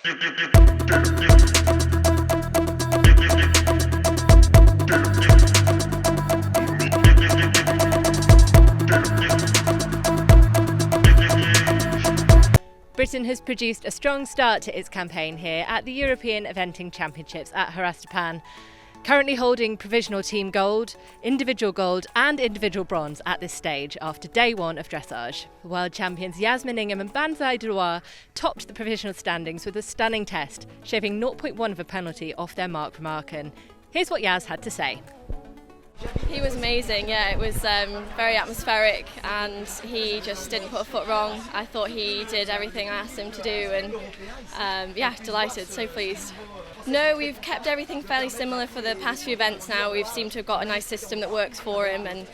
Britain has produced a strong start to its campaign here at the European Eventing Championships at Haras du Pin, currently holding provisional team gold, individual bronze at this stage after day one of dressage. World champions Yasmin Ingham and Banzai Duroir topped the provisional standings with a stunning test, shaving 0.1 of a penalty off their mark from Aachen. Here's what Yaz had to say. He was amazing, yeah, it was very atmospheric and he just didn't put a foot wrong. I thought he did everything I asked him to do and yeah, delighted, so pleased. No, we've kept everything fairly similar for the past few events now. We've seemed to have got a nice system that works for him and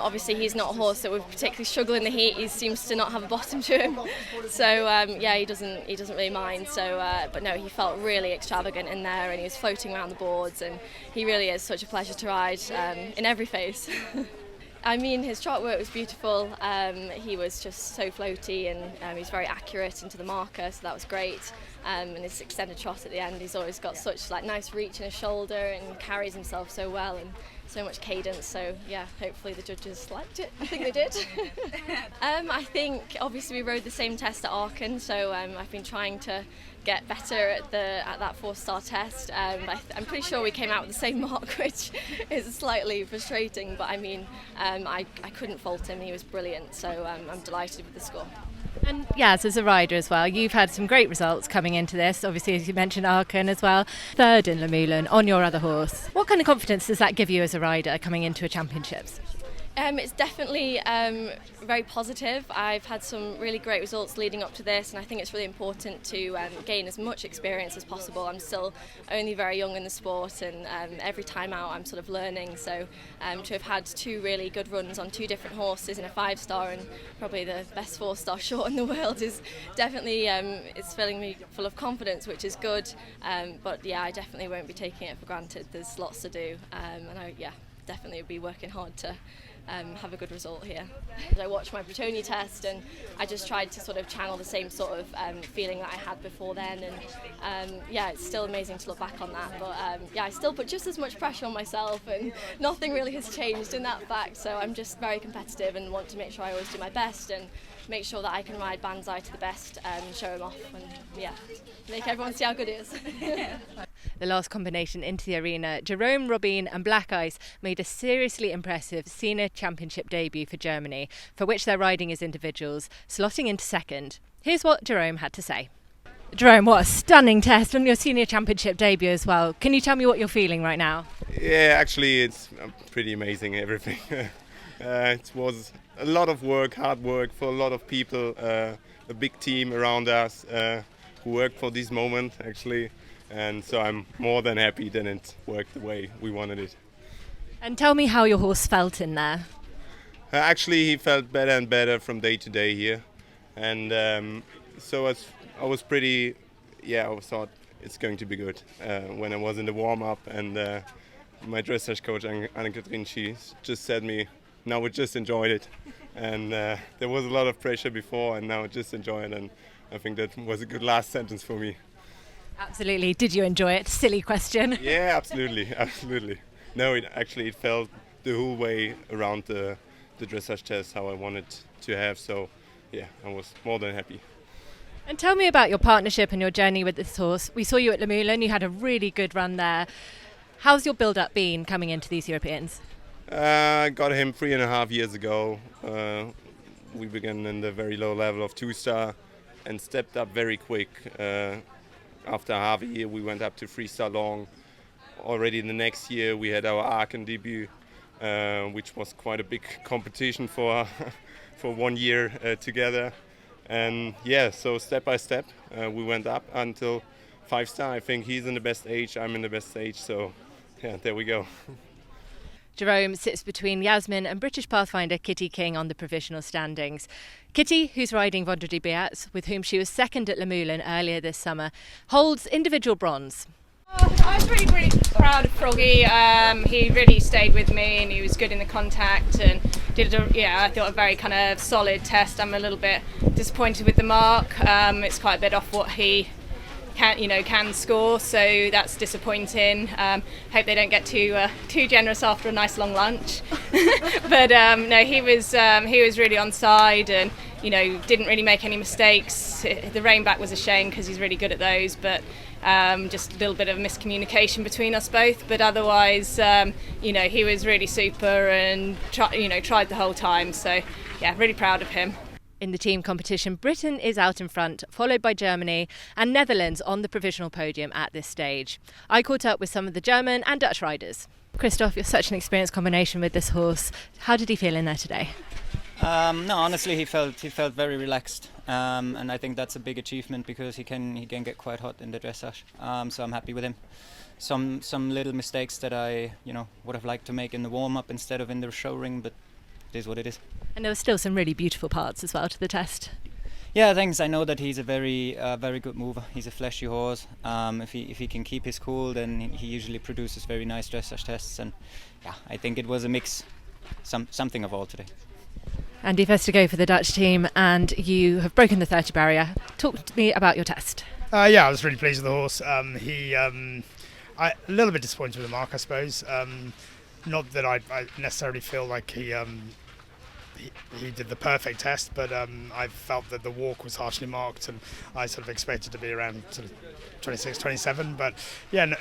obviously he's not a horse that would particularly struggle in the heat. He seems to not have a bottom to him. So yeah, he doesn't really mind. So, but no, he felt really extravagant in there and he was floating around the boards and he really is such a pleasure to ride in every phase. I mean, his trot work was beautiful. He was just so floaty and he's very accurate into the marker, so that was great. And his extended trot at the end, he's always got such nice reach in his shoulder and carries himself so well and so much cadence. So yeah, hopefully the judges liked it. I think they did. I think obviously we rode the same test at Aachen, so I've been trying to get better at that 4-star test. I'm pretty sure we came out with the same mark, which is slightly frustrating, but I mean, I couldn't fault him. He was brilliant, so I'm delighted with the score. And Yaz, as a rider as well, you've had some great results coming into this. Obviously, as you mentioned, Aachen as well. Third in Le Moulin on your other horse. What kind of confidence does that give you as a rider coming into a championships? It's definitely very positive. I've had some really great results leading up to this and I think it's really important to gain as much experience as possible. I'm still only very young in the sport and every time out I'm sort of learning, so to have had 2 really good runs on 2 different horses in a 5-star and probably the best 4-star short in the world is definitely it's filling me full of confidence, which is good, but yeah, I definitely won't be taking it for granted. There's lots to do and I definitely will be working hard to have a good result here. I watched my Bretoni test and I just tried to sort of channel the same sort of feeling that I had before then and yeah, it's still amazing to look back on that, but yeah, I still put just as much pressure on myself and nothing really has changed in that fact, so I'm just very competitive and want to make sure I always do my best and make sure that I can ride Banzai to the best and show him off and yeah, make everyone see how good he is. The last combination into the arena, Jerome, Robine and Black Ice made a seriously impressive senior championship debut for Germany, for which they're riding as individuals, slotting into second. Here's what Jerome had to say. Jerome, what a stunning test on your senior championship debut as well. Can you tell me what you're feeling right now? Yeah, actually it's pretty amazing, everything. It was a lot of work, hard work for a lot of people, a big team around us who worked for this moment actually. And so I'm more than happy that it worked the way we wanted it. And tell me how your horse felt in there. Actually, he felt better and better from day to day here. And so I was pretty, yeah, I thought it's going to be good. When I was in the warm-up and my dressage coach, Anne-Catherine, she just said me, now we just enjoyed it. And there was a lot of pressure before and now just enjoy it. And I think that was a good last sentence for me. Absolutely. Did you enjoy it? Silly question. Yeah, absolutely, absolutely. No, it felt the whole way around the dressage test how I wanted to have. So, yeah, I was more than happy. And tell me about your partnership and your journey with this horse. We saw you at Le Moulin. You had a really good run there. How's your build-up been coming into these Europeans? I got him 3.5 years ago. We began in the very low level of 2-star and stepped up very quick. After half a year, we went up to 3-star long. Already the next year, we had our Aachen debut, which was quite a big competition for 1 year together. And yeah, so step by step, we went up until 5-star. I think he's in the best age, I'm in the best age. So yeah, there we go. Jerome sits between Yasmin and British Pathfinder Kitty King on the provisional standings. Kitty, who's riding Vendredi Beat, with whom she was second at Le Moulin earlier this summer, holds individual bronze. I was really proud of Froggy. He really stayed with me and he was good in the contact and did I thought a very kind of solid test. I'm a little bit disappointed with the mark. It's quite a bit off what he can score, so that's disappointing. Hope they don't get too generous after a nice long lunch. But no, he was really on side, and didn't really make any mistakes. The rain back was a shame because he's really good at those, but just a little bit of miscommunication between us both. But otherwise, he was really super and tried the whole time. So yeah, really proud of him. In the team competition, Britain is out in front, followed by Germany and Netherlands on the provisional podium at this stage. I caught up with some of the German and Dutch riders. Christoph, you're such an experienced combination with this horse. How did he feel in there today? No, honestly, he felt very relaxed, and I think that's a big achievement because he can get quite hot in the dressage. So I'm happy with him. Some little mistakes that I would have liked to make in the warm up instead of in the show ring, but it is what it is. And there were still some really beautiful parts as well to the test. Yeah, thanks. I know that he's a very good mover. He's a fleshy horse. If he can keep his cool, then he usually produces very nice dressage tests. And yeah, I think it was a mix, something of all today. Andy, first to go for the Dutch team, and you have broken the 30 barrier. Talk to me about your test. Yeah, I was really pleased with the horse. A little bit disappointed with the mark, I suppose. Not that I necessarily feel like he did the perfect test, but I felt that the walk was harshly marked, and I sort of expected to be around sort of 26, 27. But yeah,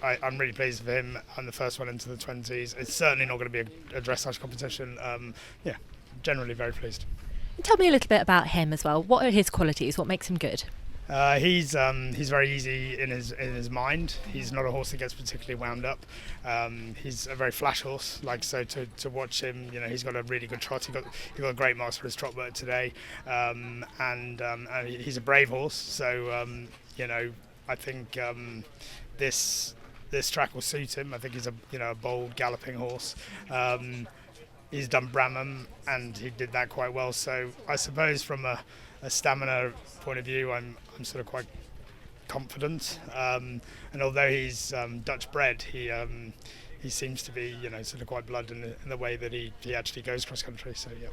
I'm really pleased with him. I'm the first one into the 20s. It's certainly not going to be a dressage competition. Yeah, generally very pleased. Tell me a little bit about him as well. What are his qualities? What makes him good? He's very easy in his mind. He's not a horse that gets particularly wound up. He's a very flash horse. So to watch him, he's got a really good trot. He got a great marks for his trot work today, and he's a brave horse. So I think this track will suit him. I think he's a bold galloping horse. He's done Bramham and he did that quite well. So I suppose from a stamina point of view, I'm sort of quite confident. And although he's Dutch bred, he seems to be sort of quite blood in the way that he actually goes cross country. So yeah.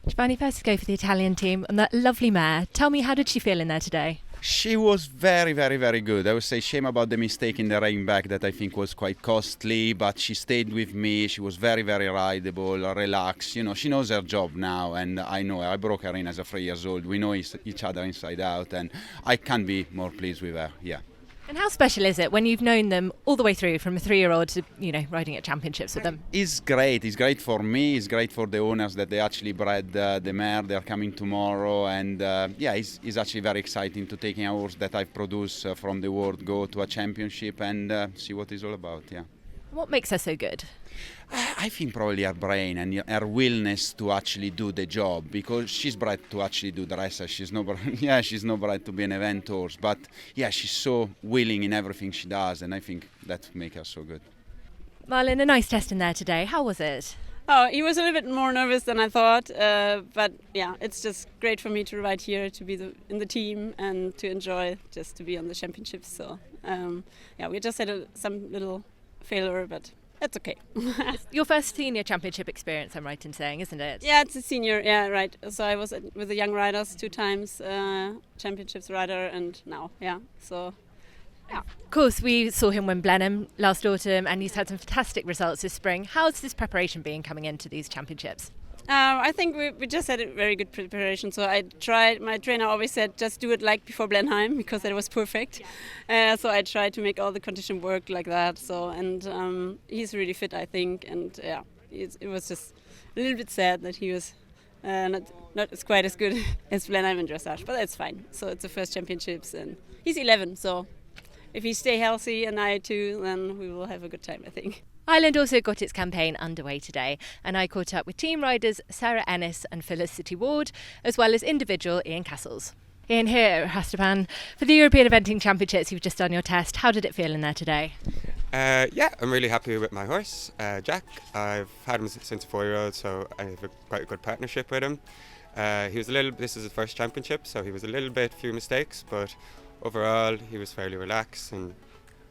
Giovanni, first to go for the Italian team, and that lovely mare. Tell me, how did she feel in there today? She was very, very, very good. I would say shame about the mistake in the rein back that I think was quite costly, but she stayed with me. She was very, very rideable, relaxed. She knows her job now, and I know her. I broke her in as a 3 years old. We know each other inside out, and I can't be more pleased with her. Yeah. And how special is it when you've known them all the way through, from a 3-year-old to riding at championships with them? It's great. It's great for me. It's great for the owners that they actually bred the mare. They're coming tomorrow, and it's actually very exciting to take a horse that I've produced from the world go to a championship and see what it's all about. Yeah. What makes her so good? I think probably her brain and her willingness to actually do the job, because she's bred to actually do the dressage. She's not bred to be an event horse, but yeah, she's so willing in everything she does, and I think that makes her so good. Marlon, a nice test in there today. How was it? Oh, he was a little bit more nervous than I thought, but yeah, it's just great for me to ride here, to be in the team, and to enjoy just to be on the championships. So yeah, we just had some little failure, but it's okay. Your first senior championship experience, I'm right in saying, isn't it? Yeah, it's a senior, yeah, right. So I was with the young riders 2 times, championships rider, and now, yeah, so yeah. Of course, we saw him win Blenheim last autumn, and he's had some fantastic results this spring. How's this preparation been coming into these championships? I think we just had a very good preparation. So I tried. My trainer always said just do it like before Blenheim, because that was perfect. So I tried to make all the condition work like that. So and he's really fit, I think. And yeah, it was just a little bit sad that he was not as quite as good as Blenheim in dressage, but that's fine. So it's the first championships, and he's 11. So if he stay healthy and I too, then we will have a good time, I think. Ireland also got its campaign underway today, and I caught up with team riders Sarah Ennis and Felicity Ward, as well as individual Ian Castles. Ian, here at Haras du Pin, for the European Eventing Championships, you've just done your test. How did it feel in there today? Yeah, I'm really happy with my horse, Jack. I've had him since a 4-year-old, so I have quite a good partnership with him. This is his first championship, so he was few mistakes, but overall he was fairly relaxed and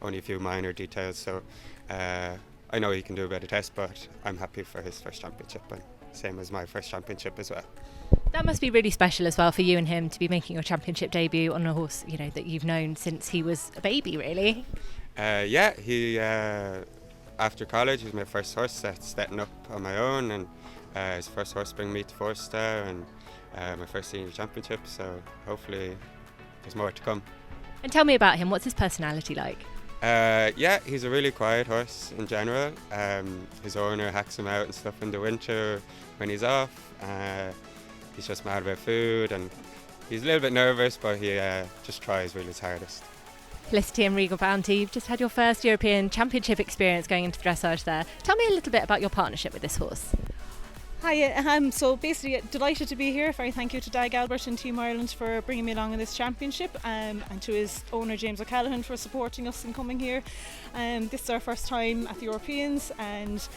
only a few minor details. So I know he can do a better test, but I'm happy for his first championship, and same as my first championship as well. That must be really special as well for you and him to be making your championship debut on a horse, you know, that you've known since he was a baby, really. Yeah, he after college he was my first horse setting up on my own, and his first horse bring me to 4-star, and my first senior championship. So hopefully there's more to come. And tell me about him. What's his personality like? Yeah, he's a really quiet horse in general. His owner hacks him out and stuff in the winter when he's off. He's just mad about food, and he's a little bit nervous, but he just tries really his hardest. Felicity and Regal Bounty, you've just had your first European Championship experience going into dressage there. Tell me a little bit about your partnership with this horse. Hi, so basically delighted to be here. Very thank you to Dag Albert and Team Ireland for bringing me along in this championship, and to his owner James O'Callaghan for supporting us in coming here. This is our first time at the Europeans, and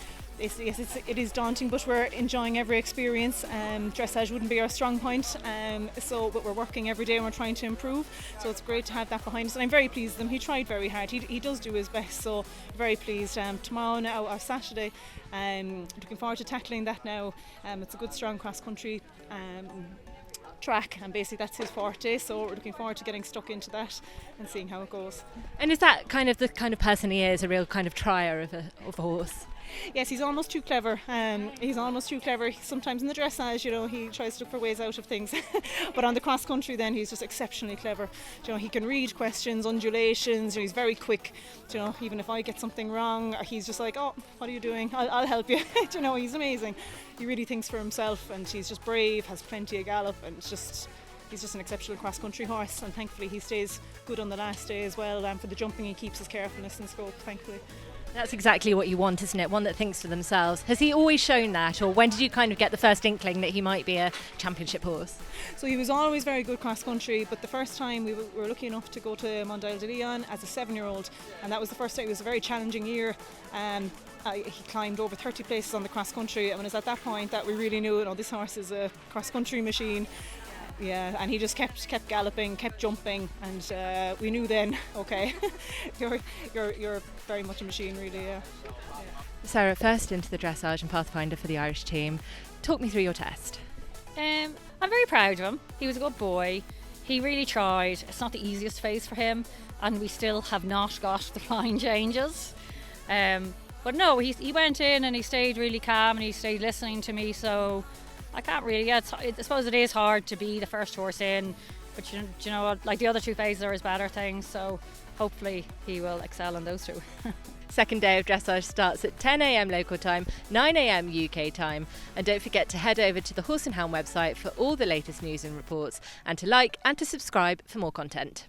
yes, it is daunting, but we're enjoying every experience. Dressage wouldn't be our strong point, but we're working every day and we're trying to improve. So it's great to have that behind us, and I'm very pleased with him. He tried very hard. He does do his best, so very pleased. Tomorrow now, or Saturday, looking forward to tackling that now. It's a good strong cross country track, and basically that's his forte, so we're looking forward to getting stuck into that and seeing how it goes. And is that kind of the kind of person he is, a real kind of trier of a horse? Yes, he's almost too clever. He's almost too clever. Sometimes in the dressage, you know, he tries to look for ways out of things. But on the cross country, then he's just exceptionally clever. You know, he can read questions, undulations. You know, he's very quick. You know, even if I get something wrong, he's just like, "Oh, what are you doing? I'll help you." You know, he's amazing. He really thinks for himself, and he's just brave, has plenty of gallop, and he's just an exceptional cross country horse. And thankfully, he stays good on the last day as well. For the jumping, he keeps his carefulness and scope, thankfully. That's exactly what you want, isn't it? One that thinks for themselves. Has he always shown that, or when did you kind of get the first inkling that he might be a championship horse? So he was always very good cross country, but the first time we were lucky enough to go to Mondial de Leon as a 7-year-old, and that was the first time. It was a very challenging year. He climbed over 30 places on the cross country, and it was at that point that we really knew, this horse is a cross country machine. Yeah, and he just kept galloping, kept jumping, and we knew then, okay, you're very much a machine, really. Yeah. Sarah, first into the dressage and pathfinder for the Irish team. Talk me through your test. I'm very proud of him. He was a good boy. He really tried. It's not the easiest phase for him, and we still have not got the flying changes. But no, he went in and he stayed really calm and he stayed listening to me. So I can't really. I suppose it is hard to be the first horse in, but you know what? Like the other two phases are his better things. So hopefully he will excel in those two. Second day of dressage starts at 10 a.m. local time, 9 a.m. UK time. And don't forget to head over to the Horse and Hound website for all the latest news and reports, and to like and to subscribe for more content.